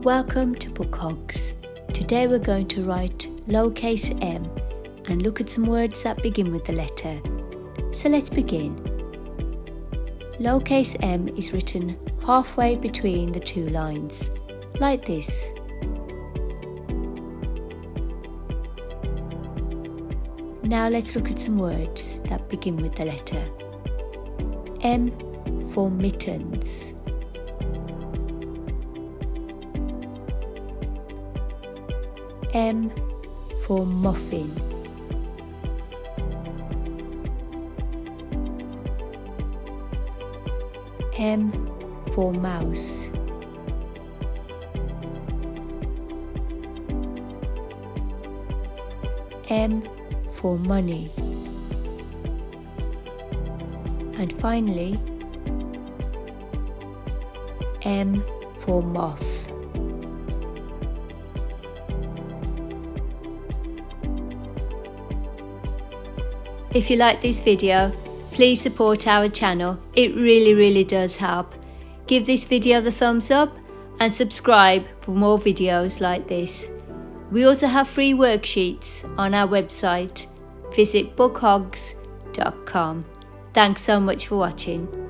Welcome to Book Hogs. Today we're going to write lowercase m and look at some words that begin with the letter. So let's begin. Lowercase m is written halfway between the two lines, like this. Now let's look at some words that begin with the letter. M for mittens. M for muffin. M for mouse. M for money. And finally, M for moth. If you like this video, please support our channel. It really does help. Give this video the thumbs up and subscribe for more videos like this. We also have free worksheets on our website. Visit bookhogs.com. Thanks so much for watching.